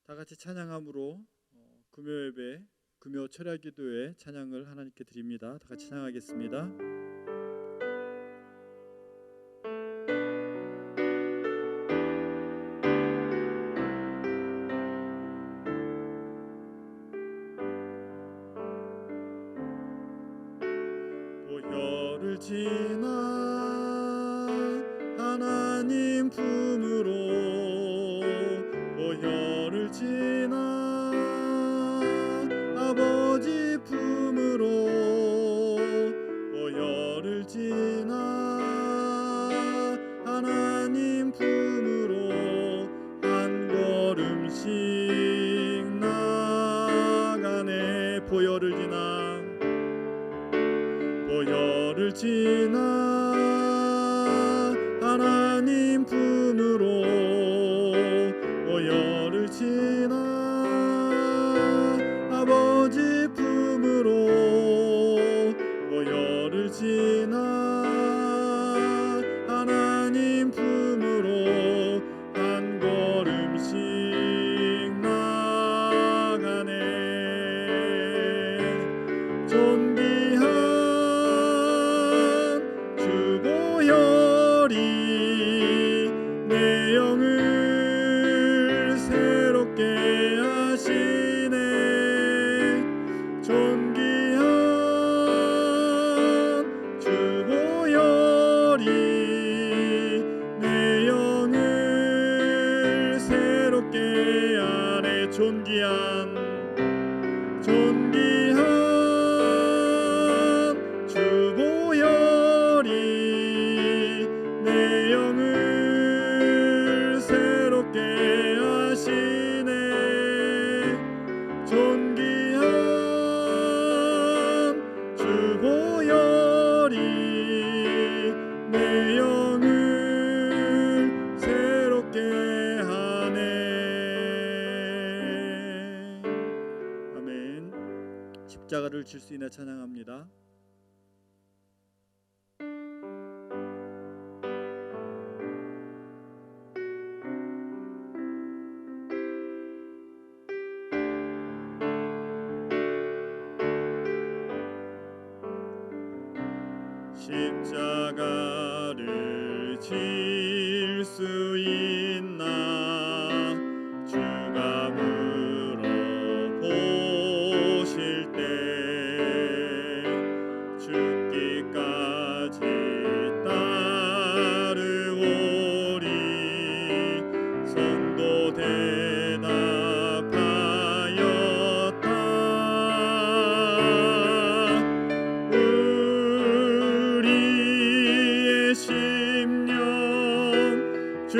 다 같이 찬양함으로 금요 예배, 금요 철야 기도회 찬양을 하나님께 드립니다. 다 같이 찬양하겠습니다. 보혈을 지나 하나님 품으로, 보혈을 지나 아버지 품으로, 보혈을 지나 하나님 품으로 한 걸음씩 나가네. 보혈을 지나, 보혈을 지나 하나님 품으로, 보혈을 지나 아버지 품으로, 보혈을 지나 하나님 품으로 한 걸음씩 나가네. 존귀한 보혈이 내 영을 새롭게 하시네. 존귀한 주 보혈이 내 영을 새롭게 하네. 존귀한 주 보혈이 내 영을 새롭게 하시네. 존귀한 주 보혈이 내 영을 새롭게 하네. 아멘. 십자가를 질 수 있나 찬양합니다. 십자가를 질 수 있나 주가 물어보실 때 죽기까지 따르오리. 성도 대답하였다. 우리의 심령 주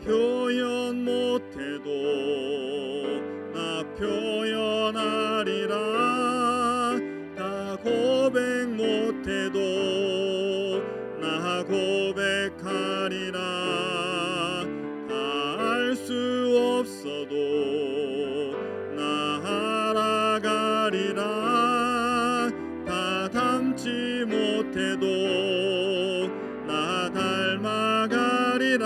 표현 못해도 나 표현하리라. 다 고백 못해도 나 고백하리라. 다 알 수 없어도 나 알아가리라. 다 닮지 못해도 나 닮아가리라.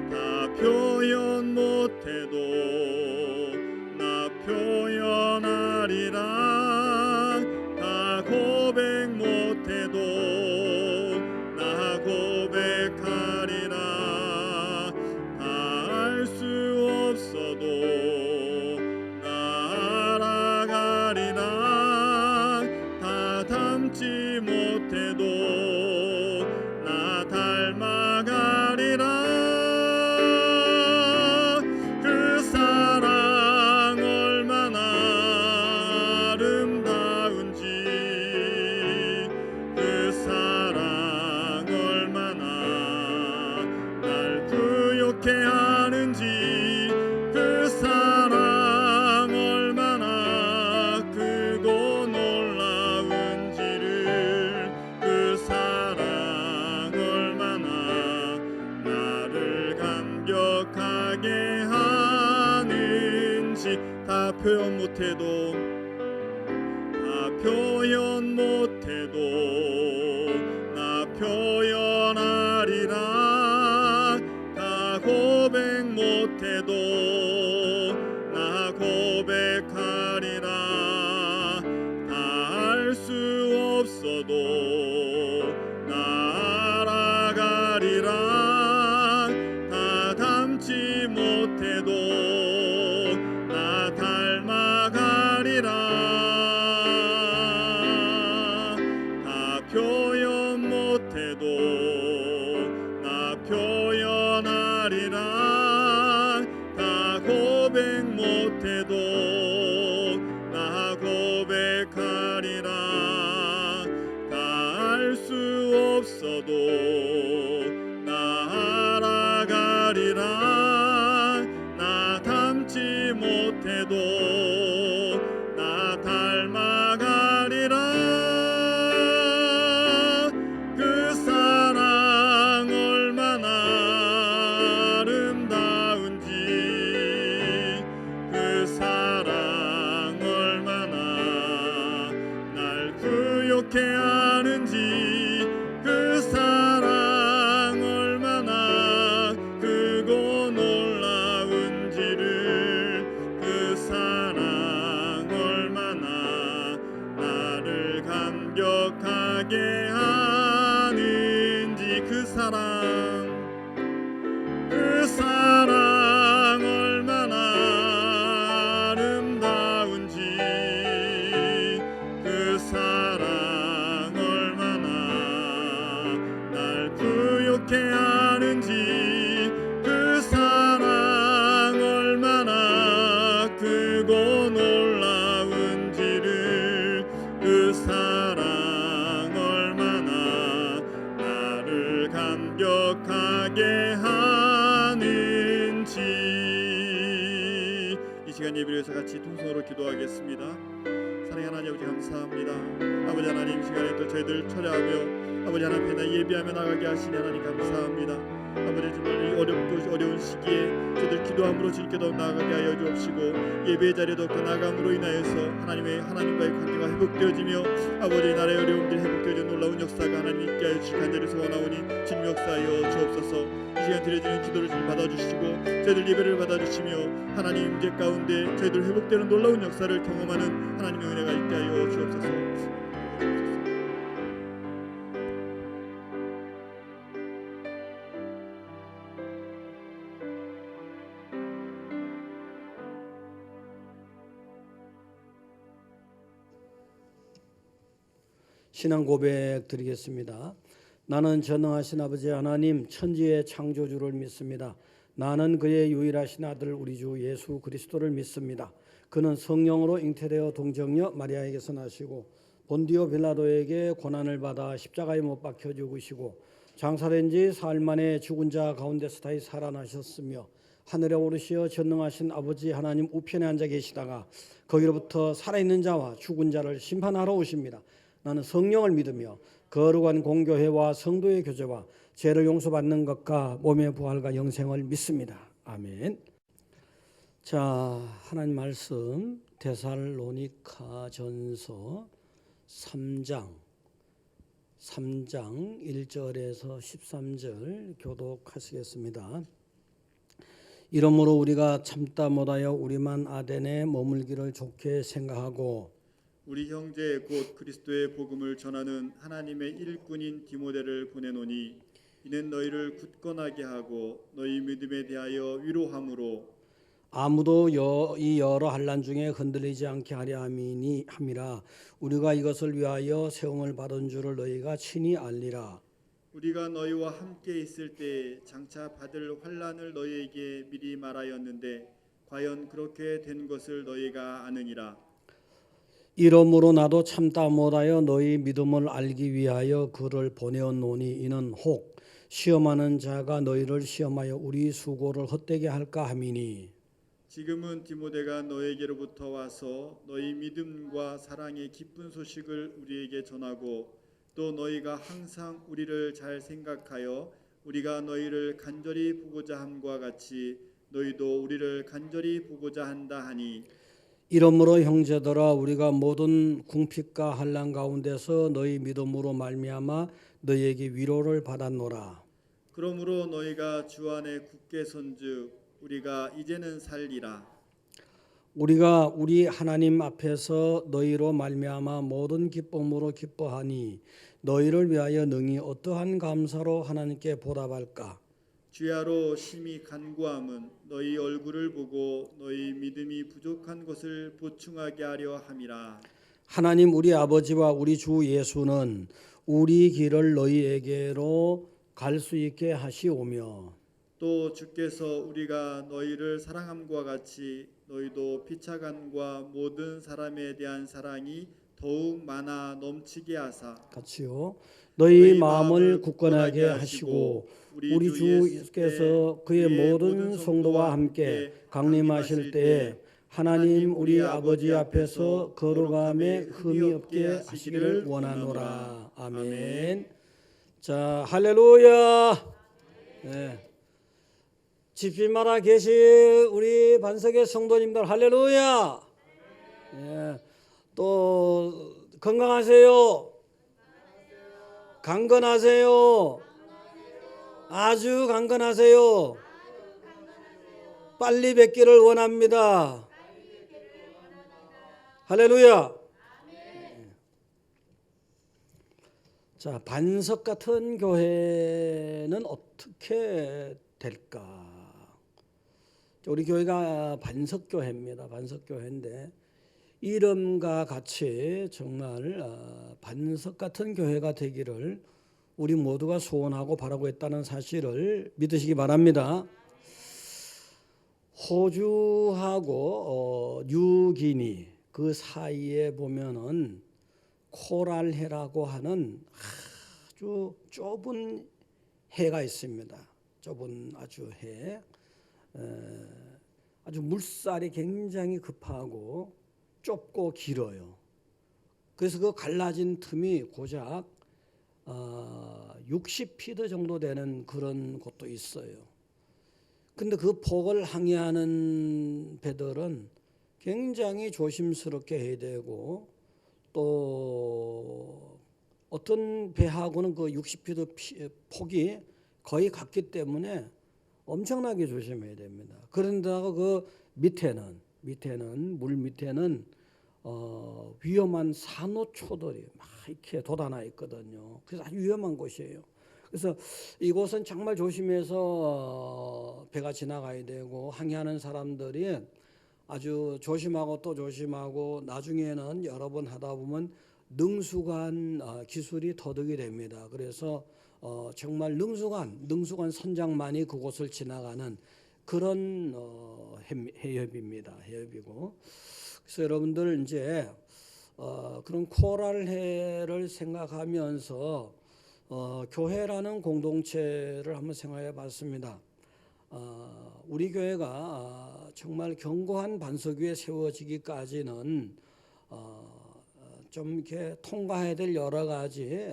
다 표현 못해도 나 표현하리라. 다 고백 못해도 나 고백하리라. 다 알 수 없어도 나 알아가리라. 다 닮지 못해도 나 닮아가리라. 그 사랑 얼마나 아름다운지, 그 사랑 얼마나 날 부욕해 하는지, 그 사랑 얼마나 크고 놀라운지를, 그 사랑 얼마나 나를 감격하게 하는지. 다 표현 못해도 다 표현 못해도 나 표현하리라. 다 고백 못해도 나 고백하리라. 다 알 수 없어도 나 알아가리라. 다 닮지 못해도 나 닮아가리라. 다 표현 못해도 나 표현하리라. 다 고백 못해도 나 고백하리라. 다 알 수 없어도 나 알아가리라. 나 닮지 못해도 나 닮아가리라. 그 사랑 얼마나 아름다운지, 그 사랑 얼마나 날 부욕해 하는지, 그 사랑 얼마나 크고 놀라운지를, 그 사랑 얼마나 나를 감격하게 하는지. 그 사랑, 그 사랑 얼마나 아름다운지, 그 사랑 얼마나 날 부욕해 하는지, 그 사랑 얼마나 크고 놀라운지를, 그 사랑 얼마나 나를 감격하게 하는지. 이 시간 예배를 위해서 같이 통성으로 기도하겠습니다. 사랑의 하나님 아버지 감사합니다. 아버지 하나님, 시간에 또 저희들 철야하며 아버지 하나님 앞에 예배하며 나가게 하시니 하나님 감사합니다. 아버지 정말 이 어렵고 어려운 시기에 저희들 기도함으로 주님께도 나아가게 하여 주옵시고, 예배의 자리에 더욱더 나감으로 인하여서 하나님과의 관계가 회복되어지며 아버지 나라의 어려움들이 회복되어지는 놀라운 역사가 하나님 있게 하여 주시 간절히 소원하오니 주님 역사하여 주옵소서. 이 시간 드려지는 기도를 주님 받아주시고 저희들 예배를 받아주시며 하나님 임재 가운데 저희들 회복되는 놀라운 역사를 경험하는 하나님의 은혜가 있게 하여 주옵소서. 신앙 고백 드리겠습니다. 나는 전능하신 아버지 하나님 천지의 창조주를 믿습니다. 나는 그의 유일하신 아들 우리 주 예수 그리스도를 믿습니다. 그는 성령으로 잉태되어 동정녀 마리아에게서 나시고 본디오 빌라도에게 고난을 받아 십자가에 못 박혀 죽으시고 장사된 지 사흘 만에 죽은 자 가운데서 다시 살아나셨으며 하늘에 오르시어 전능하신 아버지 하나님 우편에 앉아 계시다가 거기로부터 살아있는 자와 죽은 자를 심판하러 오십니다. 나는 성령을 믿으며 거룩한 공교회와 성도의 교제와 죄를 용서받는 것과 몸의 부활과 영생을 믿습니다. 아멘. 자, 하나님 말씀 데살로니가전서 3장 1절에서 13절 교독하시겠습니다. 이러므로 우리가 참다 못하여 우리만 아덴에 머물기를 좋게 생각하고 우리 형제 곧 그리스도의 복음을 전하는 하나님의 일꾼인 디모데를 보내노니 이는 너희를 굳건하게 하고 너희 믿음에 대하여 위로함으로 아무도 이 여러 환난 중에 흔들리지 않게 하려 함이라. 우리가 이것을 위하여 세움을 받은 줄을 너희가 친히 알리라. 우리가 너희와 함께 있을 때 장차 받을 환난을 너희에게 미리 말하였는데 과연 그렇게 된 것을 너희가 아느니라. 이러므로 나도 참다 못하여 너희 믿음을 알기 위하여 그를 보내었노니 이는 혹 시험하는 자가 너희를 시험하여 우리 수고를 헛되게 할까 함이니 지금은 디모데가 너희에게로부터 와서 너희 믿음과 사랑의 기쁜 소식을 우리에게 전하고 또 너희가 항상 우리를 잘 생각하여 우리가 너희를 간절히 보고자 함과 같이 너희도 우리를 간절히 보고자 한다 하니 이러므로 형제들아 우리가 모든 궁핍과 환난 가운데서 너희 믿음으로 말미암아 너희에게 위로를 받았노라. 그러므로 너희가 주 안에 굳게 선즉 우리가 이제는 살리라. 우리가 우리 하나님 앞에서 너희로 말미암아 모든 기쁨으로 기뻐하니 너희를 위하여 능히 어떠한 감사로 하나님께 보답할까? 주야로 심히 간구함은 너희 얼굴을 보고 너희 믿음이 부족한 것을 보충하게 하려 함이라. 하나님 우리 아버지와 우리 주 예수는 우리 길을 너희에게로 갈 수 있게 하시오며 또 주께서 우리가 너희를 사랑함과 같이 너희도 피차간과 모든 사람에 대한 사랑이 더욱 많아 넘치게 하사 같이요. 너희 마음을 굳건하게 하시고 우리 주께서 그의 모든 성도와 함께 강림하실 때에 하나님 우리 아버지 앞에서 거룩함에 흠이 없게 하시기를 원하노라. 아멘. 자, 할렐루야. 네. 집집마다 계신 우리 반석의 성도님들 할렐루야. 네. 또 건강하세요. 강건하세요. 아주 강건하세요. 빨리 뵙기를 원합니다. 할렐루야. 자, 반석 같은 교회는 어떻게 될까? 우리 교회가 반석교회입니다. 반석교회인데 이름과 같이 정말 반석 같은 교회가 되기를 우리 모두가 소원하고 바라고 있다는 사실을 믿으시기 바랍니다. 호주하고 뉴기니 그 사이에 보면은 코랄해라고 하는 아주 좁은 해가 있습니다. 좁은 아주 해, 아주 물살이 굉장히 급하고 좁고 길어요. 그래서 그 갈라진 틈이 고작 60피트 정도 되는 그런 곳도 있어요. 근데 그 폭을 항해하는 배들은 굉장히 조심스럽게 해야 되고 또 어떤 배하고는 그 60피트 폭이 거의 같기 때문에 엄청나게 조심해야 됩니다. 그런데다가 그 밑에는 물 밑에는 위험한 산호초들이 막 이렇게 돋아나 있거든요. 그래서 아주 위험한 곳이에요. 그래서 이곳은 정말 조심해서 배가 지나가야 되고 항해하는 사람들이 아주 조심하고 또 조심하고 나중에는 여러 번 하다 보면 능수관 기술이 터득이 됩니다. 그래서 정말 능수관 선장만이 그곳을 지나가는 그런 해협입니다. 해협이고 그래서 여러분들 이제 그런 코랄해를 생각하면서 교회라는 공동체를 한번 생각해 봤습니다. 우리 교회가 정말 견고한 반석 위에 세워지기까지는 좀 이렇게 통과해야 될 여러 가지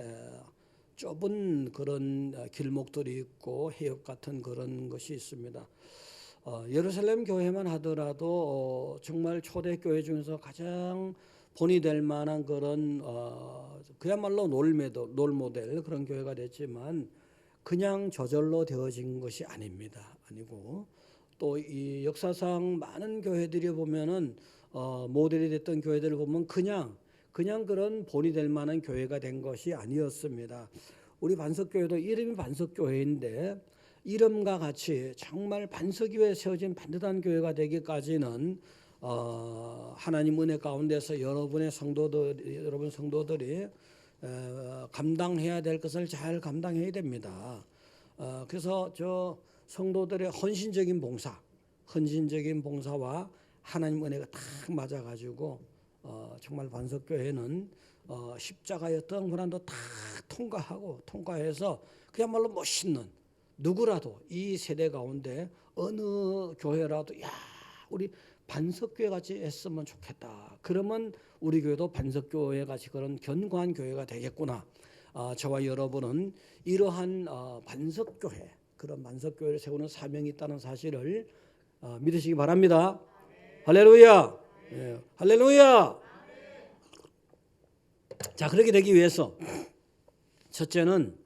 좁은 그런 길목들이 있고 해협 같은 그런 것이 있습니다. 예루살렘 교회만 하더라도 정말 초대교회 중에서 가장 본이 될 만한 그런 그야말로 롤모델 그런 교회가 됐지만 그냥 저절로 되어진 것이 아닙니다. 아니고 또 이 역사상 많은 교회들이 보면은 모델이 됐던 교회들을 보면 그냥 그런 본이 될 만한 교회가 된 것이 아니었습니다. 우리 반석교회도 이름이 반석교회인데 이름과 같이 정말 반석 위에 세워진 반듯한 교회가 되기까지는 하나님 은혜 가운데서 여러분 성도들이 감당해야 될 것을 잘 감당해야 됩니다. 그래서 저 성도들의 헌신적인 봉사와 하나님 은혜가 딱 맞아가지고 정말 반석교회는 십자가의 어떤 고난도 다 통과해서 그야말로 멋있는 누구라도 이 세대 가운데 어느 교회라도 야 우리 반석교회 같이 했으면 좋겠다. 그러면 우리 교회도 반석교회 같이 그런 견고한 교회가 되겠구나. 저와 여러분은 이러한 반석교회 그런 반석교회를 세우는 사명이 있다는 사실을 믿으시기 바랍니다. 할렐루야. 예, 할렐루야. 자, 그렇게 되기 위해서 첫째는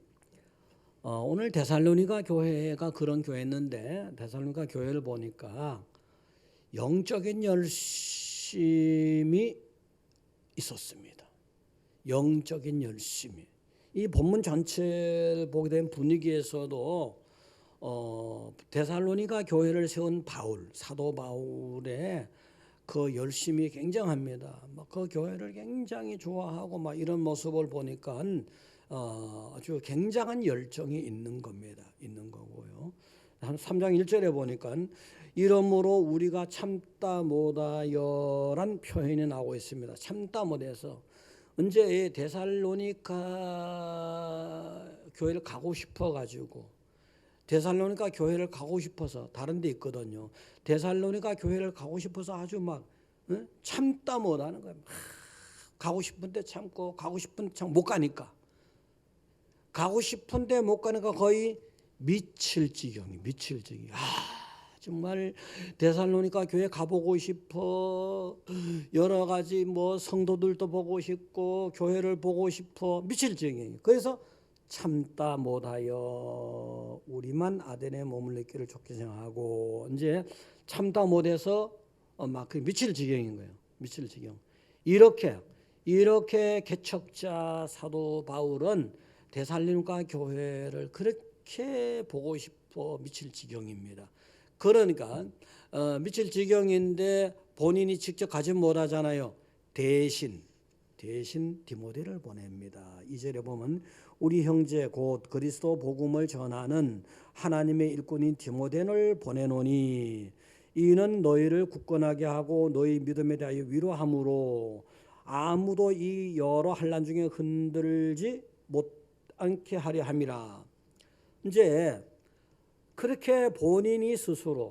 오늘 데살로니가 교회가 그런 교회였는데 데살로니가 교회를 보니까 영적인 열심이 있었습니다. 영적인 열심이. 이 본문 전체를 보게 된 분위기에서도 데살로니가 교회를 세운 사도 바울의 그 열심이 굉장합니다. 그 교회를 굉장히 좋아하고 막 이런 모습을 보니까 아주 굉장한 열정이 있는 겁니다. 있는 거고요. 3장 1절에 보니까 이러므로 우리가 참다 못하여란 표현이 나오고 있습니다. 참다 못해서 언제 데살로니가 교회를 가고 싶어 가지고 데살로니가 교회를 가고 싶어서 다른 데 있거든요. 데살로니가 교회를 가고 싶어서 아주 막 참다 못하는 거예요. 가고 싶은데 참고 가고 싶은데 참 못 가니까 가고 싶은데 못 가니까 거의 미칠 지경이. 정말 데살로니가 교회 가보고 싶어. 여러 가지 뭐 성도들도 보고 싶고 교회를 보고 싶어. 미칠 지경이. 그래서 참다 못하여 우리만 아덴에 머물렀기를 좋게 생각하고 이제 참다 못해서 막 미칠 지경인 거예요. 미칠 지경. 이렇게 개척자 사도 바울은 데살로니가 교회를 그렇게 보고 싶어 미칠 지경입니다. 그러니까 미칠 지경인데 본인이 직접 가지 못하잖아요. 대신 디모데를 보냅니다. 2절에 보면 우리 형제 곧 그리스도 복음을 전하는 하나님의 일꾼인 디모데를 보내노니 이는 너희를 굳건하게 하고 너희 믿음에 대하여 위로함으로 아무도 이 여러 환난 중에 흔들지 못않게 하려 함이라. 이제 그렇게 본인이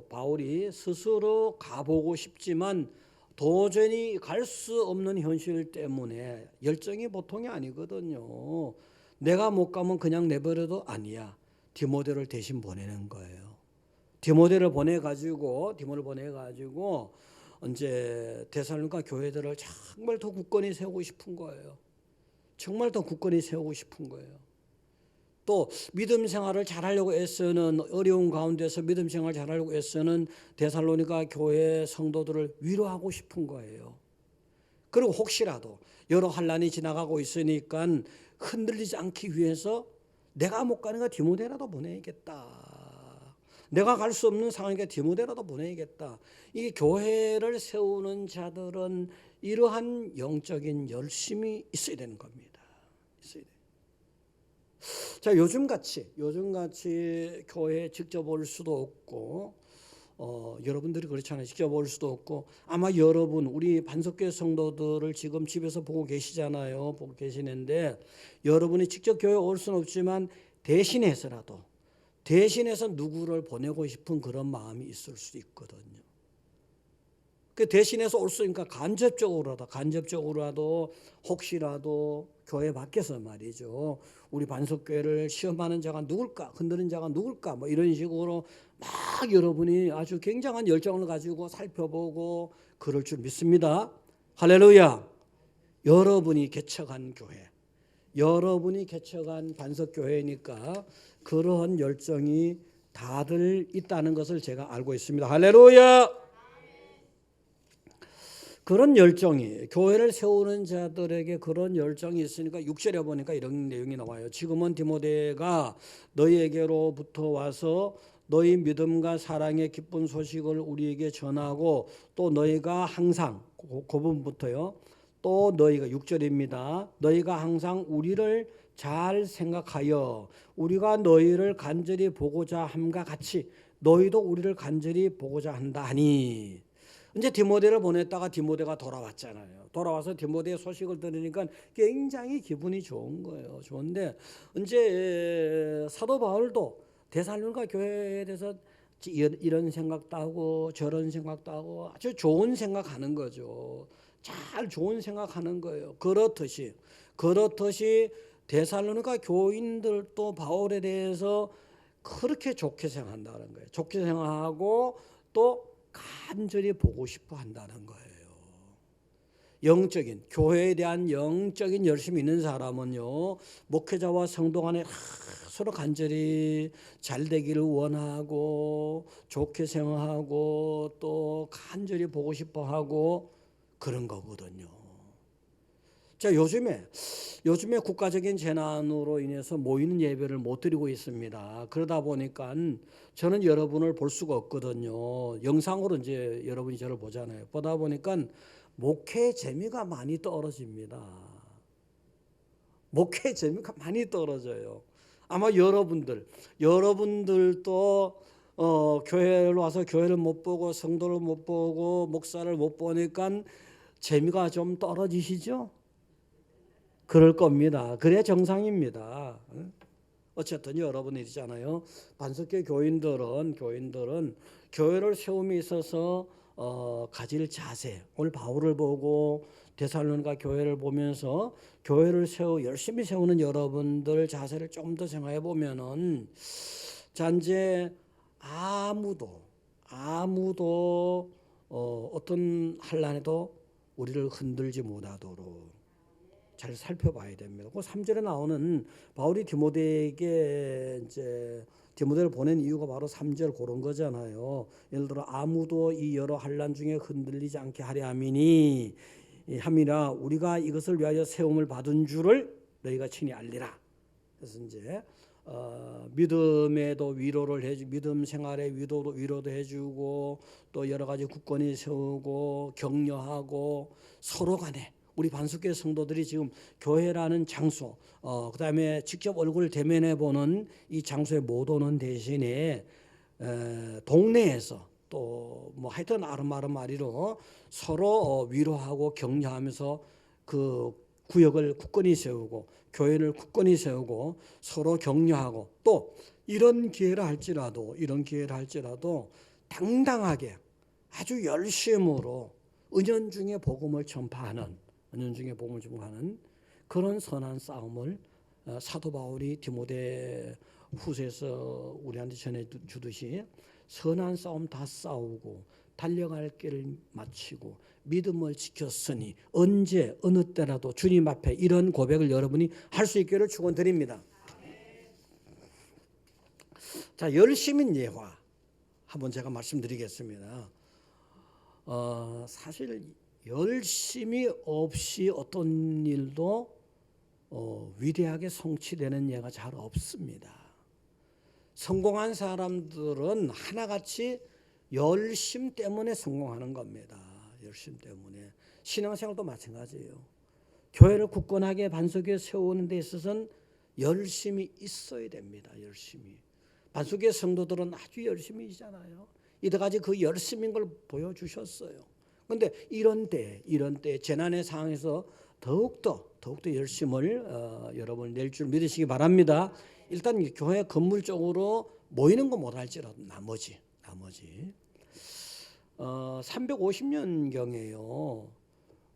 바울이 스스로 가보고 싶지만 도저히 갈 수 없는 현실 때문에 열정이 보통이 아니거든요. 내가 못 가면 그냥 내버려도 아니야. 디모데를 대신 보내는 거예요. 디모데를 보내가지고 이제 데살로니가 교회들을 정말 더 굳건히 세우고 싶은 거예요. 또 믿음 생활을 잘하려고 애쓰는 어려운 가운데서 믿음 생활 잘하려고 애쓰는 데살로니가 교회 성도들을 위로하고 싶은 거예요. 그리고 혹시라도 여러 환난이 지나가고 있으니까 흔들리지 않기 위해서 내가 못 가니까 디모데라도 보내야겠다. 내가 갈 수 없는 상황이니까 디모데라도 보내야겠다. 이 교회를 세우는 자들은 이러한 영적인 열심이 있어야 되는 겁니다. 자, 요즘같이 교회에 직접 올 수도 없고 여러분들이 그렇잖아요. 직접 올 수도 없고 아마 여러분 우리 반석교회 성도들을 지금 집에서 보고 계시잖아요. 보고 계시는데 여러분이 직접 교회 올 수는 없지만 대신해서 누구를 보내고 싶은 그런 마음이 있을 수 있거든요. 그 대신해서 올 수 있으니까 간접적으로라도 혹시라도 교회 밖에서 말이죠. 우리 반석교회를 시험하는 자가 누굴까? 흔드는 자가 누굴까? 뭐 이런 식으로 막 여러분이 아주 굉장한 열정을 가지고 살펴보고 그럴 줄 믿습니다. 할렐루야. 여러분이 개척한 교회, 여러분이 개척한 반석교회니까 그러한 열정이 다들 있다는 것을 제가 알고 있습니다. 할렐루야. 그런 열정이 교회를 세우는 자들에게 그런 열정이 있으니까 6절에 보니까 이런 내용이 나와요. 지금은 디모데가 너희에게로부터 와서 너희 믿음과 사랑의 기쁜 소식을 우리에게 전하고 또 너희가 항상 그 부분부터요. 또 너희가 6절입니다. 너희가 항상 우리를 잘 생각하여 우리가 너희를 간절히 보고자 함과 같이 너희도 우리를 간절히 보고자 한다 하니 이제 디모데를 보냈다가 디모데가 돌아왔잖아요. 돌아와서 디모데의 소식을 들으니까 굉장히 기분이 좋은 거예요. 좋은데 이제 사도 바울도 데살로니가 교회에 대해서 이런 생각도 하고 저런 생각도 하고 아주 좋은 생각하는 거죠. 잘 좋은 생각하는 거예요. 그렇듯이 데살로니가 교인들도 바울에 대해서 그렇게 좋게 생각한다는 거예요. 좋게 생각하고 또 간절히 보고 싶어 한다는 거예요. 영적인 교회에 대한 영적인 열심이 있는 사람은요, 목회자와 성도 간에 서로 간절히 잘 되기를 원하고 좋게 생각하고 또 간절히 보고 싶어 하고 그런 거거든요. 자, 요즘에 국가적인 재난으로 인해서 모이는 예배를 못 드리고 있습니다. 그러다 보니까 저는 여러분을 볼 수가 없거든요. 영상으로 이제 여러분이 저를 보잖아요. 보다 보니까 목회 재미가 많이 떨어집니다. 목회 재미가 많이 떨어져요. 아마 여러분들도 교회를 와서 교회를 못 보고 성도를 못 보고 목사를 못 보니까 재미가 좀 떨어지시죠? 그럴 겁니다. 그래 정상입니다. 어쨌든 여러분이잖아요. 반석교 교인들은 교회를 세움에 있어서 가질 자세. 오늘 바울을 보고 데살로니가 교회를 보면서 교회를 열심히 세우는 여러분들 자세를 좀 더 생각해 보면은 자 이제 아무도 어떤 환난에도 우리를 흔들지 못하도록 잘 살펴봐야 됩니다. 그 3절에 나오는 바울이 디모데에게 이제 디모데를 보낸 이유가 바로 3절 그런 거잖아요. 예를 들어 아무도 이 여러 환난 중에 흔들리지 않게 하려 함이라 우리가 이것을 위하여 세움을 받은 줄을 너희가 친히 알리라. 그래서 이제 믿음에도 위로를 해주, 믿음 생활에 위로도 해주고 또 여러 가지 굳건히 세우고 격려하고 서로 간에 우리 반석교회 성도들이 지금 교회라는 장소, 그다음에 직접 얼굴을 대면해 보는 이 장소에 못 오는 대신에 동네에서 또 뭐 하여튼 아름아름마리로 서로 위로하고 격려하면서 그 구역을 굳건히 세우고 교회를 굳건히 세우고 서로 격려하고 또 이런 기회를 할지라도 당당하게 아주 열심으로 은연중에 복음을 전파하는 그런 선한 싸움을 사도 바울이 디모데 후서에서 우리한테 전해주듯이 선한 싸움 다 싸우고 달려갈 길을 마치고 믿음을 지켰으니 언제 어느 때라도 주님 앞에 이런 고백을 여러분이 할 수 있기를 축원드립니다. 자, 열심인 예화 한번 제가 말씀드리겠습니다. 사실 열심이 없이 어떤 일도 위대하게 성취되는 예가 잘 없습니다. 성공한 사람들은 하나같이 열심 때문에 성공하는 겁니다. 열심 때문에. 신앙생활도 마찬가지예요. 교회를 굳건하게 반석에 세우는 데 있어서는 열심이 있어야 됩니다. 열심히. 반석의 성도들은 아주 열심히잖아요. 이때까지 그 열심인 걸 보여주셨어요. 그런데 이런 때 재난의 상황에서 더욱더 열심을 여러분 낼 줄 믿으시기 바랍니다. 일단 교회 건물 쪽으로 모이는 거 못할지라도 나머지 350년경에요.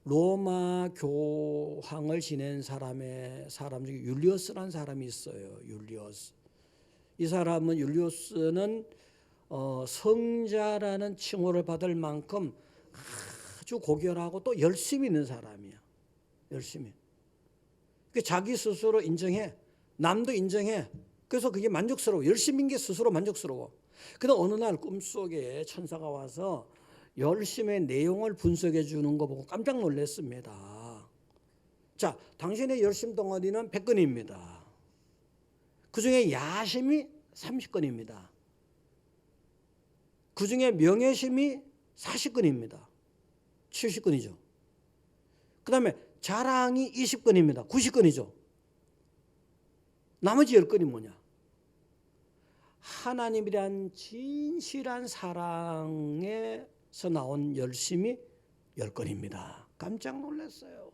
로마 교황을 지낸 사람 중에 율리어스라는 사람이 있어요. 이 사람은 율리어스는 성자라는 칭호를 받을 만큼 아주 고결하고 또 열심히 있는 사람이야. 열심히. 자기 스스로 인정해. 남도 인정해. 그래서 그게 만족스러워. 열심인 게 스스로 만족스러워. 근데 어느 날 꿈속에 천사가 와서 열심의 내용을 분석해 주는 거 보고 깜짝 놀랐습니다. 자, 당신의 열심 덩어리는 100건입니다. 그 중에 야심이 30건입니다. 그 중에 명예심이 40건입니다. 70건이죠. 그 다음에 자랑이 20건입니다. 90건이죠. 나머지 10건이 뭐냐? 하나님에 대한 진실한 사랑에서 나온 열심이 10건입니다. 깜짝 놀랐어요.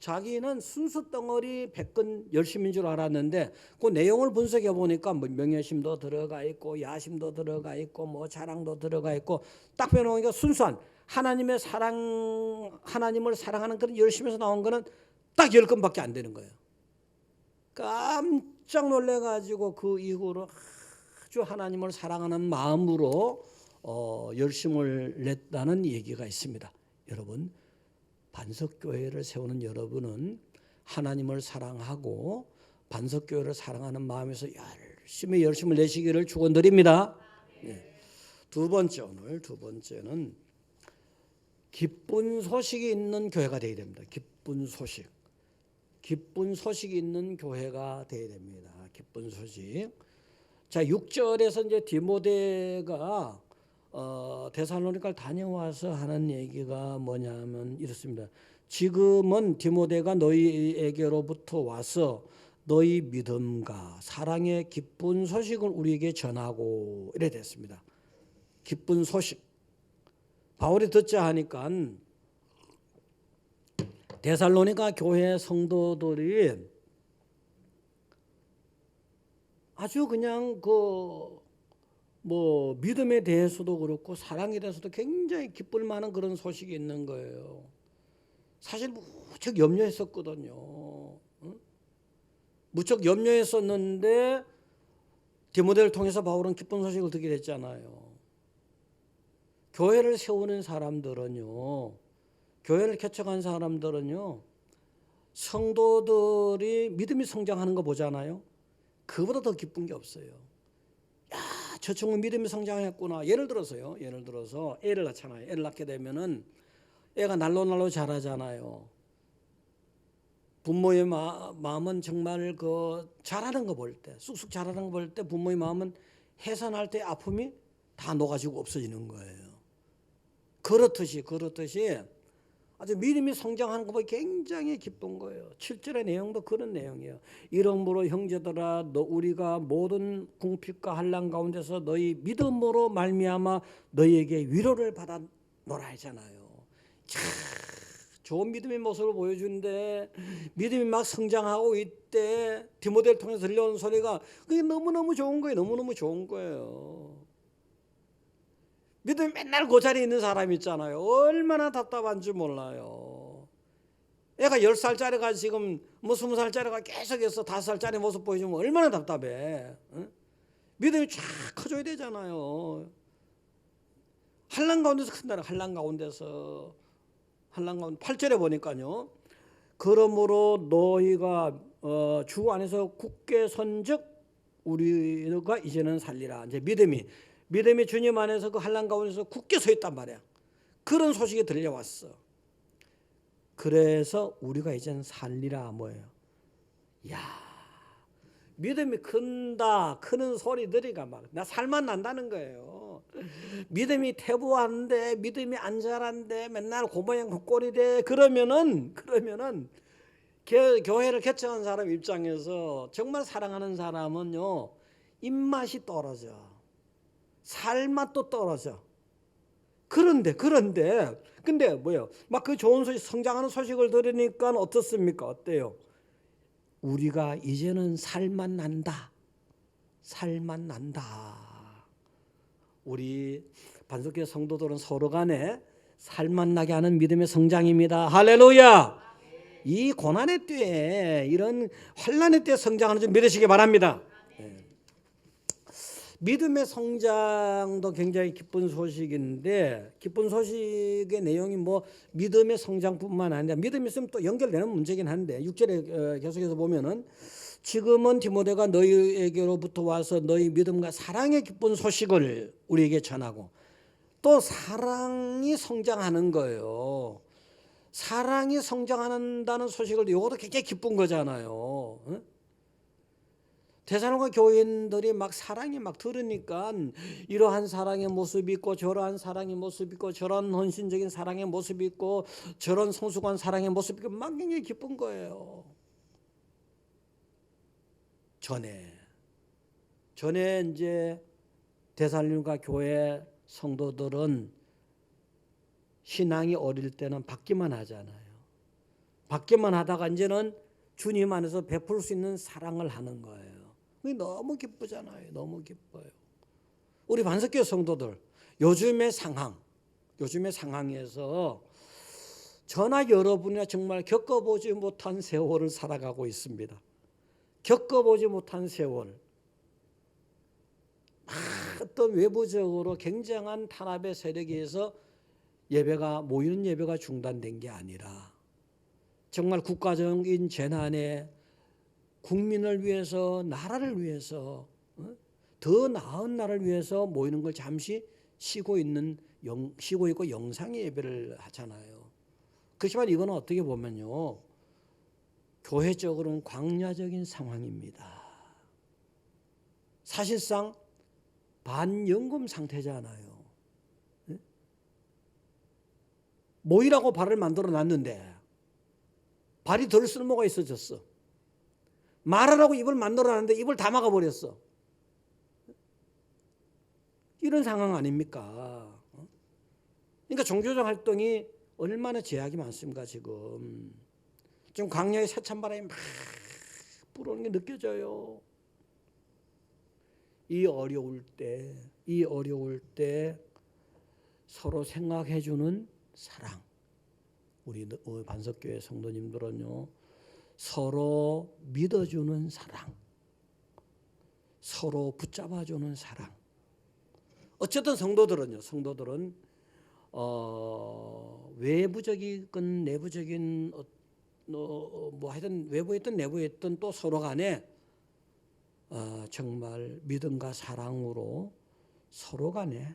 자기는 순수 덩어리 100건 열심인 줄 알았는데 그 내용을 분석해 보니까 뭐 명예심도 들어가 있고 야심도 들어가 있고 뭐 자랑도 들어가 있고 딱 빼놓으니까 순수한 하나님을 사랑하는 그런 열심에서 나온 거는 딱 10건밖에 안 되는 거예요. 깜짝 놀래가지고 그 이후로 아주 하나님을 사랑하는 마음으로 열심을 냈다는 얘기가 있습니다. 여러분, 반석교회를 세우는 여러분은 하나님을 사랑하고 반석교회를 사랑하는 마음에서 열심을 내시기를 축원드립니다. 네. 두 번째는 기쁜 소식이 있는 교회가 되어야 됩니다. 기쁜 소식이 있는 교회가 되어야 됩니다. 기쁜 소식. 자, 6절에서 이제 디모데가 데살로니가를 다녀와서 하는 얘기가 뭐냐면 이렇습니다. 지금은 디모데가 너희에게로부터 와서 너희 믿음과 사랑의 기쁜 소식을 우리에게 전하고 이래 됐습니다. 기쁜 소식. 바울이 듣자 하니까 데살로니가 교회 성도들이 아주 그냥 뭐 믿음에 대해서도 그렇고 사랑에 대해서도 굉장히 기쁠 만한 그런 소식이 있는 거예요. 사실 무척 염려했었거든요. 무척 염려했었는데 디모데를 통해서 바울은 기쁜 소식을 듣게 됐잖아요. 교회를 세우는 사람들은요, 교회를 개척한 사람들은요, 성도들이 믿음이 성장하는 거 보잖아요. 그보다 더 기쁜 게 없어요. 야, 저 친구 믿음이 성장했구나. 예를 들어서 애를 낳잖아요. 애를 낳게 되면은 애가 날로 자라잖아요. 부모의 마음은 정말 자라는 거 볼 때, 쑥쑥 자라는 거 볼 때 부모의 마음은 해산할 때 아픔이 다 녹아지고 없어지는 거예요. 그렇듯이 아주 믿음이 성장하는 거 보기 굉장히 기쁜 거예요. 7절의 내용도 그런 내용이에요. 이러므로 형제들아 우리가 모든 궁핍과 환난 가운데서 너희 믿음으로 말미암아 너희에게 위로를 받아노라 하잖아요. 참 좋은 믿음의 모습을 보여주는데 믿음이 막 성장하고 이때 디모데를 통해서 들려오는 소리가 그게 너무너무 좋은 거예요. 너무너무 좋은 거예요. 믿음이 맨날 그 자리에 있는 사람 있잖아요. 얼마나 답답한지 몰라요. 애가 10살짜리가 지금 뭐 20살짜리가 계속해서 5살짜리 모습 보여주면 얼마나 답답해. 응? 믿음이 쫙 커져야 되잖아요. 환난 가운데서 큰다는 환난 가운데 8절에 보니까요. 그러므로 너희가 주 안에서 굳게 선즉 우리가 이제는 살리라. 이제 믿음이 주님 안에서 그 환난 가운데서 굳게 서 있단 말이야. 그런 소식이 들려왔어. 그래서 우리가 이제는 살리라 뭐예요? 야, 믿음이 크는 소리들이가 막 나 살만 난다는 거예요. 믿음이 퇴보하는데 믿음이 안 자란데 맨날 고모양 꼴이 돼. 그러면은 교회를 개척한 사람 입장에서 정말 사랑하는 사람은요 입맛이 떨어져. 살맛도 떨어져. 근데 뭐예요? 막 그 좋은 소식, 성장하는 소식을 들으니까 어떻습니까? 어때요? 우리가 이제는 살맛 난다. 살맛 난다. 우리 반석교회 성도들은 서로 간에 살맛 나게 하는 믿음의 성장입니다. 할렐루야. 이 고난의 때에, 이런 환난의 때에 성장하는 줄 믿으시기 바랍니다. 믿음의 성장도 굉장히 기쁜 소식인데, 기쁜 소식의 내용이 뭐 믿음의 성장뿐만 아니라, 믿음이 있으면 또 연결되는 문제긴 한데 6절에 계속해서 보면은, 지금은 디모데가 너희에게로부터 와서 너희 믿음과 사랑의 기쁜 소식을 우리에게 전하고, 또 사랑이 성장하는 거예요. 사랑이 성장한다는 소식을, 이것도 굉장히 기쁜 거잖아요. 데살로니가 교인들이 막 사랑이 막 들으니까 이러한 사랑의 모습이 있고 저러한 사랑의 모습이 있고 저런 헌신적인 사랑의 모습이 있고 저런 성숙한 사랑의 모습이 있고 막 굉장히 기쁜 거예요. 전에 이제 데살로니가 교회 성도들은 신앙이 어릴 때는 받기만 하잖아요. 받기만 하다가 이제는 주님 안에서 베풀 수 있는 사랑을 하는 거예요. 그게 너무 기쁘잖아요. 너무 기뻐요. 우리 반석교회 성도들, 요즘의 상황에서 저나 여러분이 정말 겪어보지 못한 세월을 살아가고 있습니다. 겪어보지 못한 세월. 어떤 외부적으로 굉장한 탄압의 세력에 의해서 모이는 예배가 중단된 게 아니라, 정말 국가적인 재난에 국민을 위해서, 나라를 위해서, 더 나은 나라를 위해서 모이는 걸 잠시 쉬고 있고 영상의 예배를 하잖아요. 그렇지만 이건 어떻게 보면요, 교회적으로는 광야적인 상황입니다. 사실상 반연금 상태잖아요. 모이라고 발을 만들어 놨는데 발이 덜 쓸모가 있어졌어. 말하라고 입을 만들어 놨는데 입을 다 막아버렸어. 이런 상황 아닙니까? 그러니까 종교적 활동이 얼마나 제약이 많습니까? 지금 광야의 새찬바람이 막 불어오는 게 느껴져요. 이 어려울 때 서로 생각해주는 사랑. 우리 반석교회 성도님들은요, 서로 믿어주는 사랑, 서로 붙잡아주는 사랑. 어쨌든 성도들은 외부적이건 내부적인 하여튼 외부에 있든 내부에 있든 또 서로 간에 정말 믿음과 사랑으로 서로 간에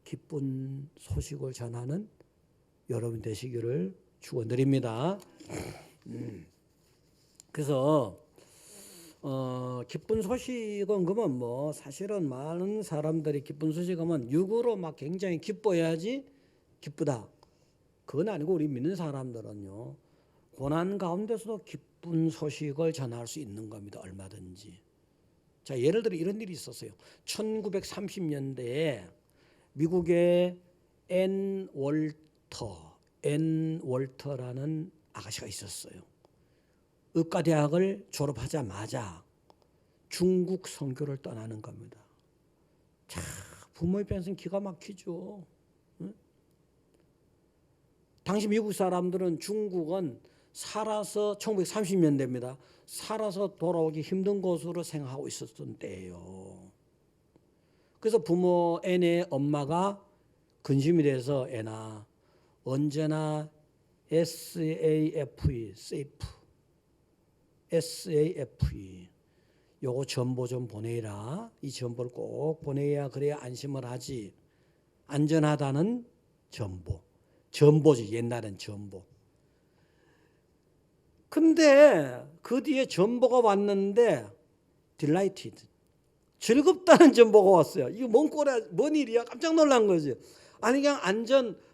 기쁜 소식을 전하는 여러분 되시기를 축원드립니다. 그래서 기쁜 소식은 그러면 뭐 사실은 많은 사람들이 기쁜 소식하면 육으로 막 굉장히 기뻐해야지 기쁘다. 그건 아니고 우리 믿는 사람들은요, 고난 가운데서도 기쁜 소식을 전할 수 있는 겁니다. 얼마든지. 자, 예를 들어 이런 일이 있었어요. 1930년대에 미국의 앤 월터라는 아가씨가 있었어요. 의과대학을 졸업하자마자 중국 선교를 떠나는 겁니다. 자, 부모 입장에서는 기가 막히죠. 응? 당시 미국 사람들은 중국은 살아서 1930년대입니다. 살아서 돌아오기 힘든 곳으로 생각하고 있었던 때예요. 그래서 부모 앤의 엄마가 근심이 돼서, 애나 언제나 SAFE 요거 전보 좀 보내라. 이 전보를 꼭 보내야 그래야 안심을 하지. 안전하다는 전보지. 옛날엔 전보. 근데 그 뒤에 전보가 왔는데 delighted, 즐겁다는 전보가 왔어요. 이거 뭔 일이야? 깜짝 놀란 거지. 아니 그냥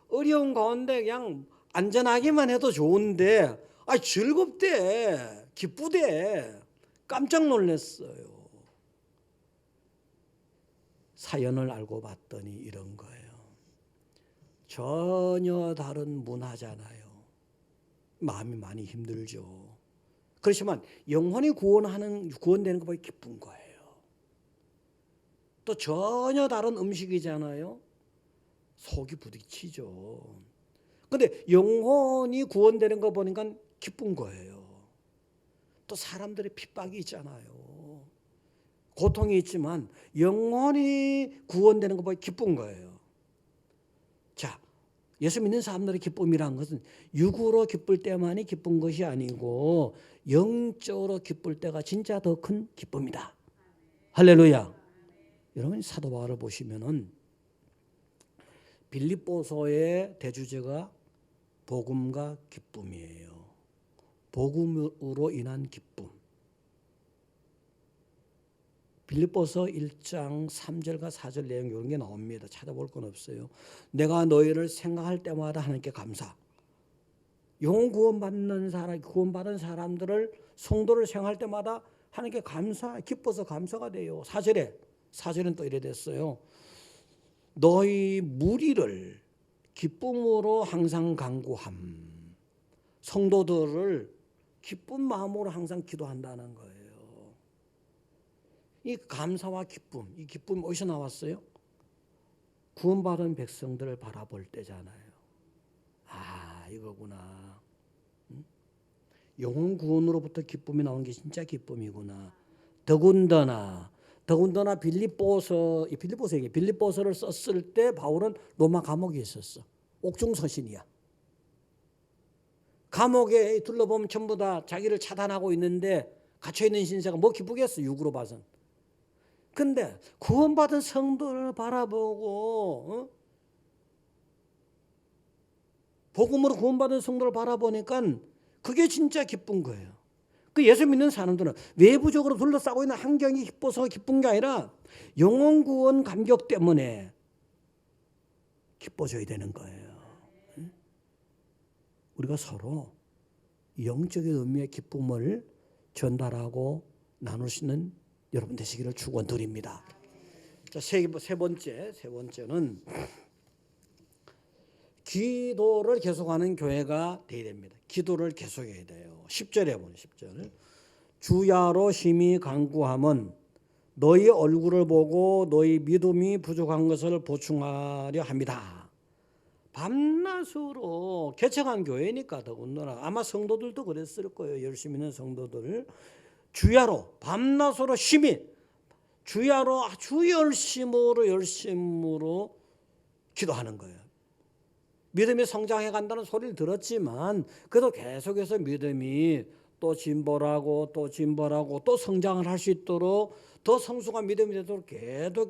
어려운 가운데 그냥 안전하기만 해도 좋은데 즐겁대, 기쁘대. 깜짝 놀랐어요. 사연을 알고 봤더니 이런 거예요. 전혀 다른 문화잖아요. 마음이 많이 힘들죠. 그렇지만 영혼이 구원되는 것보다 기쁜 거예요. 또 전혀 다른 음식이잖아요. 속이 부딪히죠. 근데 영혼이 구원되는 거 보니까 기쁜 거예요. 또 사람들의 핍박이 있잖아요. 고통이 있지만 영혼이 구원되는 것보다 기쁜 거예요. 자, 예수 믿는 사람들의 기쁨이란 것은 육으로 기쁠 때만이 기쁜 것이 아니고 영적으로 기쁠 때가 진짜 더 큰 기쁨이다. 할렐루야. 여러분 사도 바울을 보시면은 빌립보서의 대주제가 복음과 기쁨이에요. 복음으로 인한 기쁨. 빌립보서 1장 3절과 4절 내용 이런 게 나옵니다. 찾아볼 건 없어요. 내가 너희를 생각할 때마다 하나님께 감사. 영혼 구원받는 사람, 구원받은 사람들을 성도를 생각할 때마다 하나님께 감사, 기뻐서 감사가 돼요. 4절은 또 이래 됐어요. 너희 무리를 기쁨으로 항상 간구함. 성도들을 기쁜 마음으로 항상 기도한다는 거예요. 이 감사와 기쁨, 이 기쁨이 어디서 나왔어요? 구원받은 백성들을 바라볼 때잖아요. 아, 이거구나. 영혼 구원으로부터 기쁨이 나오는 게 진짜 기쁨이구나. 더군다나 빌립보서를 썼을 때 바울은 로마 감옥에 있었어. 옥중서신이야. 감옥에 둘러보면 전부 다 자기를 차단하고 있는데 갇혀있는 신세가 뭐 기쁘겠어, 육으로 봐선. 근데 구원받은 성도를 바라보고 복음으로 구원받은 성도를 바라보니까 그게 진짜 기쁜 거예요. 그 예수 믿는 사람들은 외부적으로 둘러싸고 있는 환경이 기뻐서 기쁜 게 아니라 영혼 구원 감격 때문에 기뻐져야 되는 거예요. 우리가 서로 영적인 의미의 기쁨을 전달하고 나눌 수 있는 여러분 되시기를 축원드립니다. 자, 세 번째는 기도를 계속하는 교회가 되어야 됩니다. 기도를 계속해야 돼요. 10절에 보면 10절. 주야로 심히 간구함은 너희 얼굴을 보고 너희 믿음이 부족한 것을 보충하려 합니다. 밤낮으로 개척한 교회니까 더군다나 아마 성도들도 그랬을 거예요. 열심히 있는 성도들. 주야로 밤낮으로 심히 주야로 아주 열심으로 기도하는 거예요. 믿음이 성장해 간다는 소리를 들었지만 그래도 계속해서 믿음이 또 진보하고 또 성장을 할 수 있도록 더 성숙한 믿음이 되도록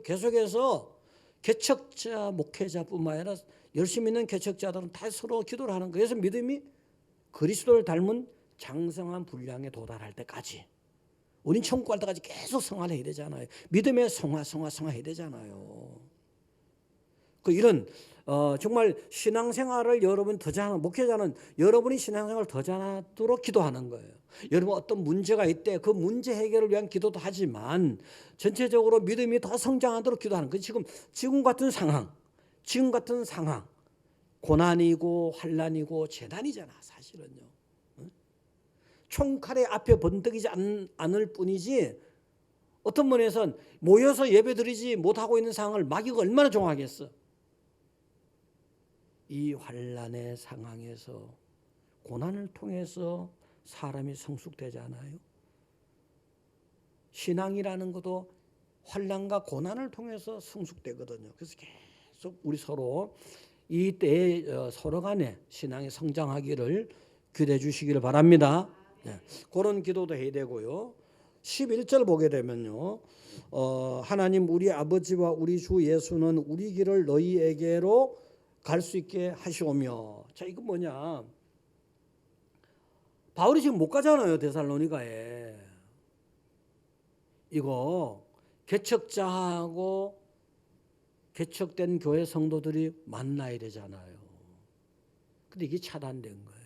계속해서 개척자 목회자뿐만 아니라 열심히 있는 개척자들은 다 서로 기도를 하는 거예요. 그래서 믿음이 그리스도를 닮은 장성한 분량에 도달할 때까지 우린 천국 갈 때까지 계속 성화를 해야 되잖아요. 믿음의 성화해야 되잖아요. 이런 정말 신앙생활을 여러분 더 잘하는 목회자는 여러분이 신앙생활을 더 잘하도록 기도하는 거예요. 여러분 어떤 문제가 있대 그 문제 해결을 위한 기도도 하지만 전체적으로 믿음이 더 성장하도록 기도하는 거예요. 지금 같은 상황 고난이고 환난이고 재난이잖아 사실은요. 총칼의 앞에 번뜩이지 않을 뿐이지 어떤 면에서는 모여서 예배드리지 못하고 있는 상황을 마귀가 얼마나 좋아하겠어. 이 환난의 상황에서 고난을 통해서 사람이 성숙되잖아요. 신앙이라는 것도 환난과 고난을 통해서 성숙되거든요. 그래서 계속 우리 서로 이 때에 서로 간에 신앙이 성장하기를 기도해 주시기를 바랍니다. 네, 그런 기도도 해야 되고요. 11절 보게 되면요. 하나님 우리 아버지와 우리 주 예수는 우리 길을 너희에게로 갈 수 있게 하시오며. 자, 이거 뭐냐? 바울이 지금 못 가잖아요, 데살로니가에. 이거 개척자하고 개척된 교회 성도들이 만나야 되잖아요. 근데 이게 차단된 거예요.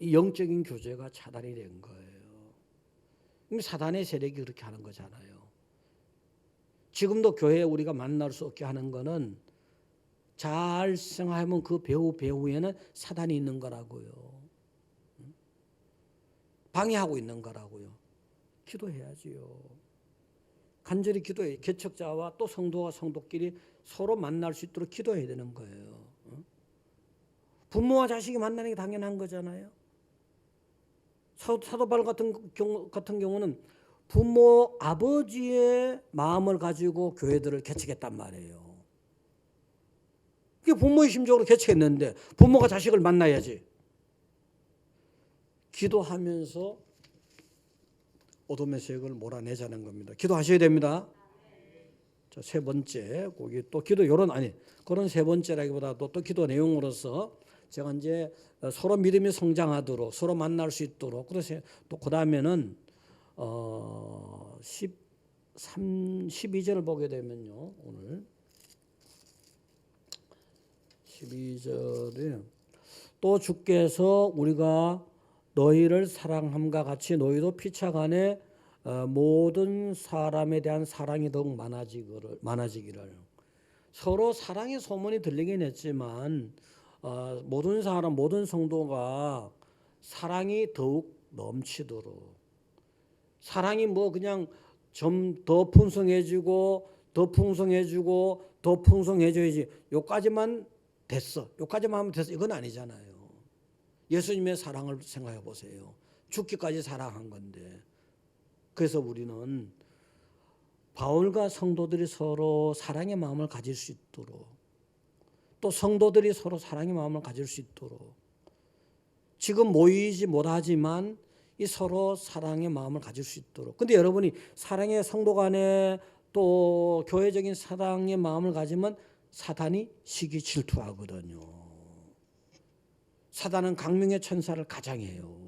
이 영적인 교제가 차단이 된 거예요. 사단의 세력이 그렇게 하는 거잖아요. 지금도 교회에 우리가 만날 수 없게 하는 거는 잘 생각하면 그 배후에는 사단이 있는 거라고요. 방해하고 있는 거라고요. 기도해야지요. 간절히 기도해. 개척자와 또 성도와 성도끼리 서로 만날 수 있도록 기도해야 되는 거예요. 부모와 자식이 만나는 게 당연한 거잖아요. 사도 바울 같은 경우는 부모 아버지의 마음을 가지고 교회들을 개척했단 말이에요. 그게 부모의 심정으로 개척했는데 부모가 자식을 만나야지. 기도하면서 어둠의 세력을 몰아내자는 겁니다. 기도하셔야 됩니다. 자, 세 번째, 거기 또 기도 그런 세 번째라기보다도 또 기도 내용으로서 제가 이제 서로 믿음이 성장하도록 서로 만날 수 있도록 그래서 또 그 다음에는 12절을 보게 되면요, 오늘 12절에 또 주께서 우리가 너희를 사랑함과 같이 너희도 피차간에 모든 사람에 대한 사랑이 더욱 많아지기를. 서로 사랑의 소문이 들리긴 했지만 모든 사람 모든 성도가 사랑이 더욱 넘치도록, 사랑이 뭐 그냥 좀 더 풍성해지고 더 풍성해지고 더 풍성해져야지 요까지만 됐어, 요까지만 하면 됐어, 이건 아니잖아요. 예수님의 사랑을 생각해 보세요. 죽기까지 사랑한 건데. 그래서 우리는 바울과 성도들이 서로 사랑의 마음을 가질 수 있도록, 또 성도들이 서로 사랑의 마음을 가질 수 있도록, 지금 모이지 못하지만 이 서로 사랑의 마음을 가질 수 있도록. 근데 여러분이 사랑의 성도 간에 또 교회적인 사랑의 마음을 가지면 사단이 시기 질투하거든요. 사단은 강명의 천사를 가장해요.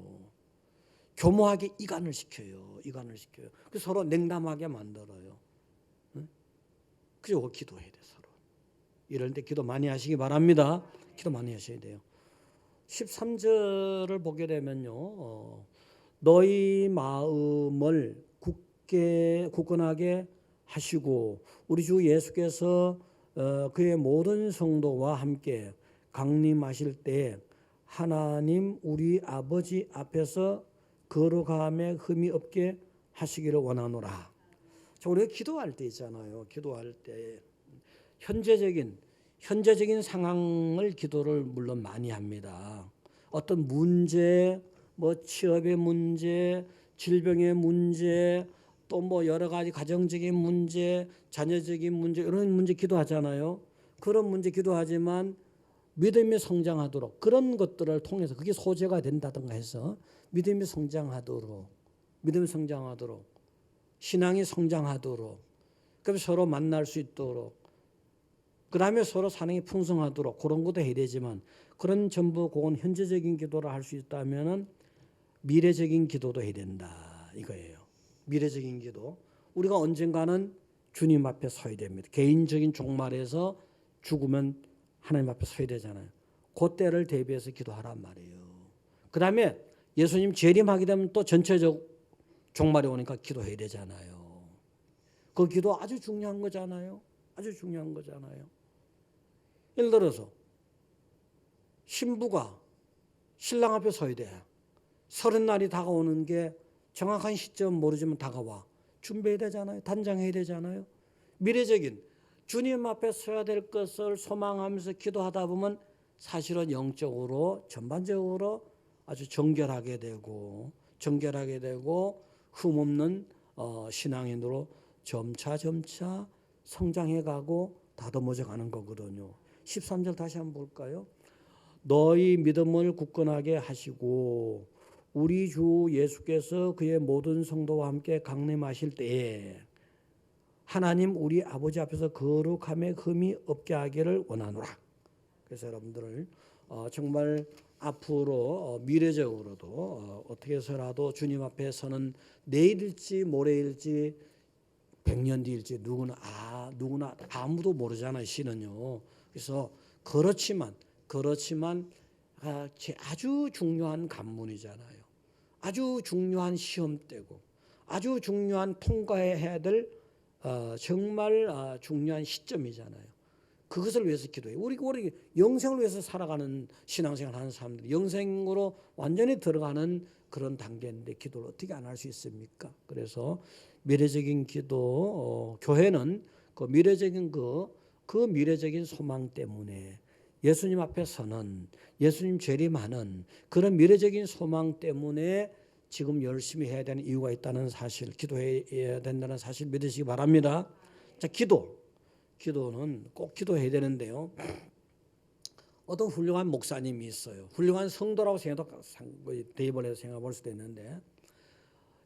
교모하게 이간을 시켜요. 그래서 서로 냉담하게 만들어요. 그리고 기도해야 돼, 서로. 이럴 때 기도 많이 하시기 바랍니다. 기도 많이 하셔야 돼요. 13절을 보게 되면요, 너희 마음을 굳건하게 하시고 우리 주 예수께서 그의 모든 성도와 함께 강림하실 때 하나님 우리 아버지 앞에서 거룩함에 흠이 없게 하시기를 원하노라. 자, 우리가 기도할 때 있잖아요. 기도할 때 현재적인 상황을 기도를 물론 많이 합니다. 어떤 문제, 뭐 취업의 문제, 질병의 문제, 또 뭐 여러 가지 가정적인 문제, 자녀적인 문제, 이런 문제 기도하잖아요. 그런 문제 기도하지만 믿음이 성장하도록, 그런 것들을 통해서 그게 소재가 된다든가 해서 믿음이 성장하도록, 신앙이 성장하도록, 그래서 서로 만날 수 있도록, 그 다음에 서로 사랑이 풍성하도록, 그런 것도 해야 되지만, 그런 전부 그건 현재적인 기도를 할 수 있다면은 미래적인 기도도 해야 된다, 이거예요. 미래적인 기도. 우리가 언젠가는 주님 앞에 서야 됩니다. 개인적인 종말에서 죽으면 하나님 앞에 서야 되잖아요. 그때를 대비해서 기도하란 말이에요. 그 다음에 예수님 재림하게 되면 또 전체적 종말이 오니까 기도해야 되잖아요. 그 기도 아주 중요한 거잖아요. 예를 들어서 신부가 신랑 앞에 서야 돼. 설날이 다가오는 게 정확한 시점 모르지만 다가와. 준비해야 되잖아요. 단장해야 되잖아요. 미래적인 주님 앞에 서야 될 것을 소망하면서 기도하다 보면 사실은 영적으로 전반적으로 아주 정결하게 되고 흠없는 신앙인으로 점차 성장해가고 다듬어져 가는 거거든요. 13절 다시 한번 볼까요? 너희 믿음을 굳건하게 하시고 우리 주 예수께서 그의 모든 성도와 함께 강림하실 때에 하나님 우리 아버지 앞에서 거룩함에 흠이 없게 하기를 원하노라. 그래서 여러분들을 정말 앞으로 미래적으로도 어떻게 해서라도 주님 앞에 서는 내일일지 모레일지 100년 뒤일지 누구나 아무도 모르잖아요. 신은요. 그래서 그렇지만 아주 중요한 관문이잖아요. 아주 중요한 시험 때고 아주 중요한 통과해야 될 정말 중요한 시점이잖아요. 그것을 위해서 기도해요. 우리 영생을 위해서 살아가는 신앙생활 하는 사람들이 영생으로 완전히 들어가는 그런 단계인데 기도를 어떻게 안 할 수 있습니까? 그래서 미래적인 기도, 교회는 그 미래적인 그 미래적인 소망 때문에 예수님 앞에 서는, 예수님 재림하는 그런 미래적인 소망 때문에 지금 열심히 해야 되는 이유가 있다는 사실, 기도해야 된다는 사실 믿으시기 바랍니다. 자, 기도는 꼭 기도해야 되는데요. 어떤 훌륭한 목사님이 있어요. 훌륭한 성도라고 대입을 해서 생각해 볼 수도 있는데,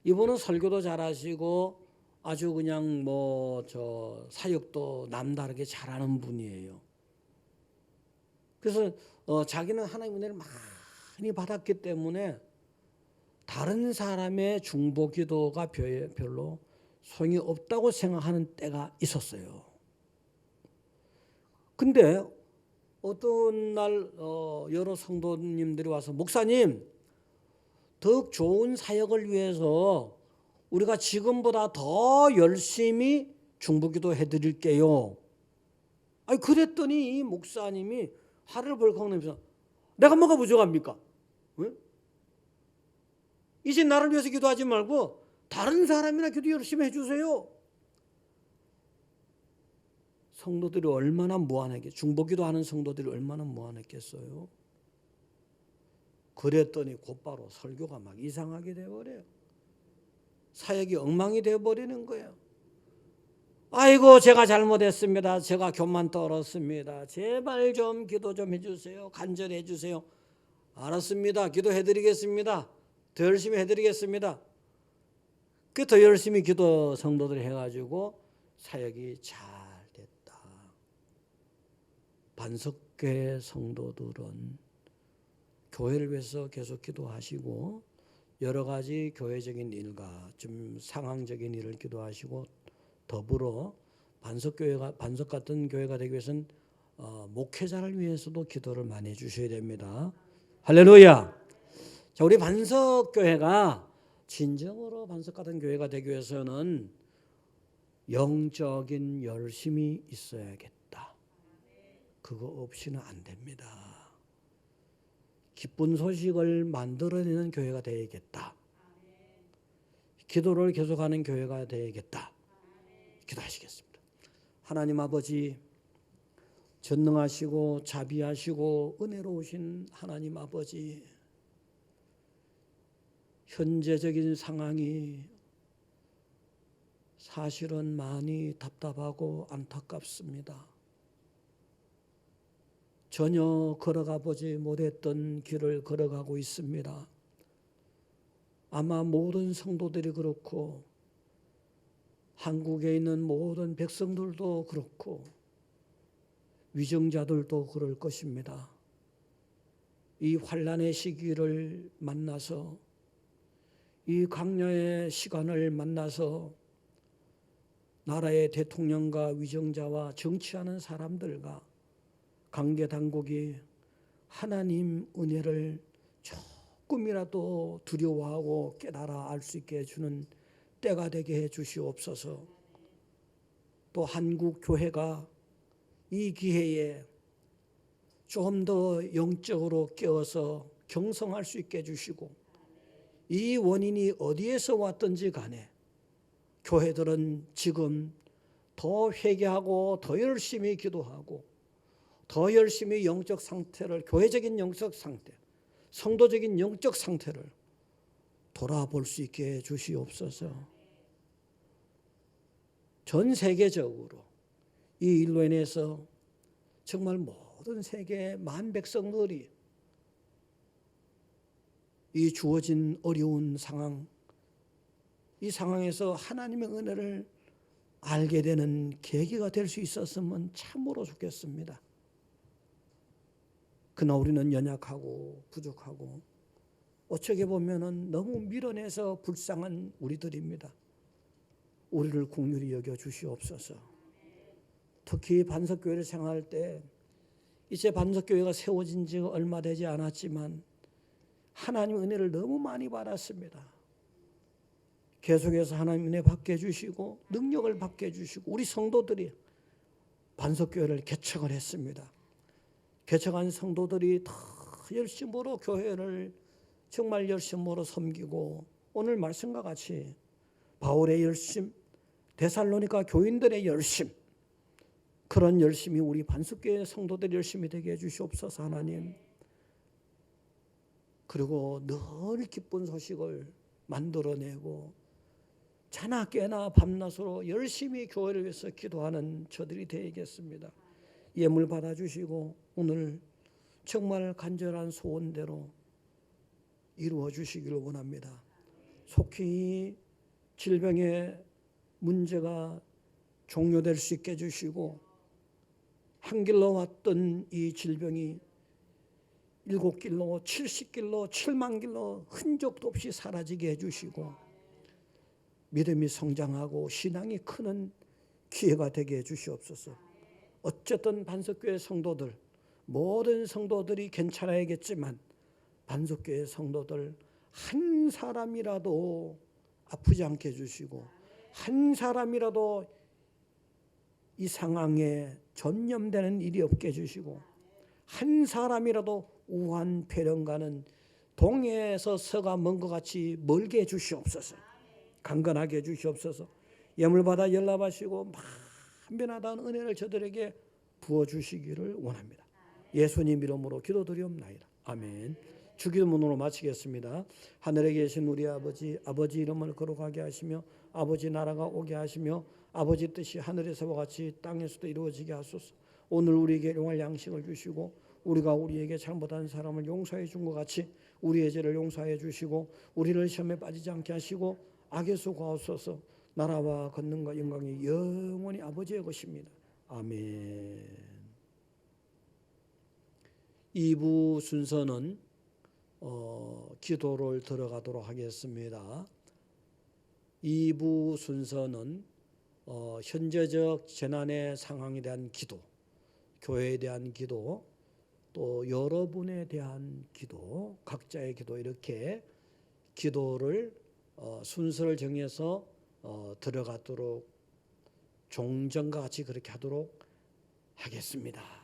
이분은 설교도 잘하시고 아주 그냥 사역도 남다르게 잘하는 분이에요. 그래서 자기는 하나님의 은혜를 많이 받았기 때문에 다른 사람의 중보기도가 별로 소용이 없다고 생각하는 때가 있었어요. 근데 어떤 날 여러 성도님들이 와서 목사님, 더욱 좋은 사역을 위해서 우리가 지금보다 더 열심히 중보기도 해드릴게요. 아니 그랬더니 이 목사님이 화를 벌컥 내면서 내가 뭐가 부족합니까? 응? 이제 나를 위해서 기도하지 말고 다른 사람이나 기도 열심히 해주세요. 성도들이 얼마나 무안했겠어요. 중보기도 하는 성도들이 얼마나 무안했겠어요. 그랬더니 곧바로 설교가 막 이상하게 되어버려요. 사역이 엉망이 되어버리는 거예요. 아이고 제가 잘못했습니다. 제가 교만 떨었습니다. 제발 좀 기도 좀 해주세요. 간절히 해주세요. 알았습니다. 기도해드리겠습니다. 더 열심히 해드리겠습니다. 그 더 열심히 기도 성도들이 해가지고 사역이 잘 됐다. 반석교회 성도들은 교회를 위해서 계속 기도하시고 여러 가지 교회적인 일과 좀 상황적인 일을 기도하시고 더불어 반석 같은 교회가 되기 위해서는 목회자를 위해서도 기도를 많이 해주셔야 됩니다. 할렐루야. 자, 우리 반석교회가 진정으로 반석 같은 교회가 되기 위해서는 영적인 열심이 있어야겠다. 그거 없이는 안 됩니다. 기쁜 소식을 만들어내는 교회가 되어야겠다. 기도를 계속하는 교회가 되어야겠다. 기도하시겠습니다. 하나님 아버지, 전능하시고 자비하시고 은혜로우신 하나님 아버지, 현재적인 상황이 사실은 많이 답답하고 안타깝습니다. 전혀 걸어가 보지 못했던 길을 걸어가고 있습니다. 아마 모든 성도들이 그렇고 한국에 있는 모든 백성들도 그렇고 위정자들도 그럴 것입니다. 이 환난의 시기를 만나서 이 강야의 시간을 만나서 나라의 대통령과 위정자와 정치하는 사람들과 관계당국이 하나님 은혜를 조금이라도 두려워하고 깨달아 알 수 있게 해주는 때가 되게 해 주시옵소서. 또 한국 교회가 이 기회에 좀 더 영적으로 깨어서 경성할 수 있게 해주시고 이 원인이 어디에서 왔든지 간에 교회들은 지금 더 회개하고 더 열심히 기도하고 더 열심히 영적 상태를, 교회적인 영적 상태, 성도적인 영적 상태를 돌아볼 수 있게 해주시옵소서. 전 세계적으로 이 일로 인해서 정말 모든 세계의 만백성들이 이 주어진 어려운 상황, 이 상황에서 하나님의 은혜를 알게 되는 계기가 될 수 있었으면 참으로 좋겠습니다. 그러나 우리는 연약하고 부족하고 어떻게 보면은 너무 밀어내서 불쌍한 우리들입니다. 우리를 긍휼히 여겨 주시옵소서. 특히 반석교회를 생활할 때 이제 반석교회가 세워진 지가 얼마 되지 않았지만 하나님의 은혜를 너무 많이 받았습니다. 계속해서 하나님 은혜 받게 해주시고 능력을 받게 해주시고 우리 성도들이 반석교회를 개척을 했습니다. 개척한 성도들이 다 열심으로 교회를 정말 열심으로 섬기고 오늘 말씀과 같이 바울의 열심, 데살로니가 교인들의 열심, 그런 열심이 우리 반석교회 성도들 열심히 되게 해주시옵소서 하나님. 그리고 늘 기쁜 소식을 만들어내고 자나 깨나 밤낮으로 열심히 교회를 위해서 기도하는 저들이 되겠습니다. 예물 받아주시고 오늘 정말 간절한 소원대로 이루어 주시기를 원합니다. 속히 질병의 문제가 종료될 수 있게 해주시고 한 길로 왔던 이 질병이 7길로 70길로 7만 길로 흔적도 없이 사라지게 해주시고 믿음이 성장하고 신앙이 크는 기회가 되게 해주시옵소서. 어쨌든 반석교회 성도들 모든 성도들이 괜찮아야겠지만 반석교회 성도들 한 사람이라도 아프지 않게 해주시고 한 사람이라도 이 상황에 전념되는 일이 없게 해주시고 한 사람이라도 우한 폐렴과는 동해에서 서가 먼 것 같이 멀게 해주시옵소서. 강건하게 해주시옵소서. 예물받아 연락하시고 만변하다는 은혜를 저들에게 부어주시기를 원합니다. 예수님 이름으로 기도드리옵나이다. 아멘. 주기도문으로 마치겠습니다. 하늘에 계신 우리 아버지, 아버지 이름을 거룩하게 하시며 아버지 나라가 오게 하시며 아버지 뜻이 하늘에서와 같이 땅에서도 이루어지게 하소서. 오늘 우리에게 용할 양식을 주시고 우리가 우리에게 잘못한 사람을 용서해 준 것 같이 우리의 죄를 용서해 주시고 우리를 시험에 빠지지 않게 하시고 악에서 구하옵소서. 나라와 권능과 영광이 영원히 아버지의 것입니다. 아멘. 2부 순서는 기도를 들어가도록 하겠습니다. 2부 순서는 현재적 재난의 상황에 대한 기도, 교회에 대한 기도, 또 여러분에 대한 기도, 각자의 기도 이렇게 기도를 순서를 정해서 들어가도록 종전과 같이 그렇게 하도록 하겠습니다.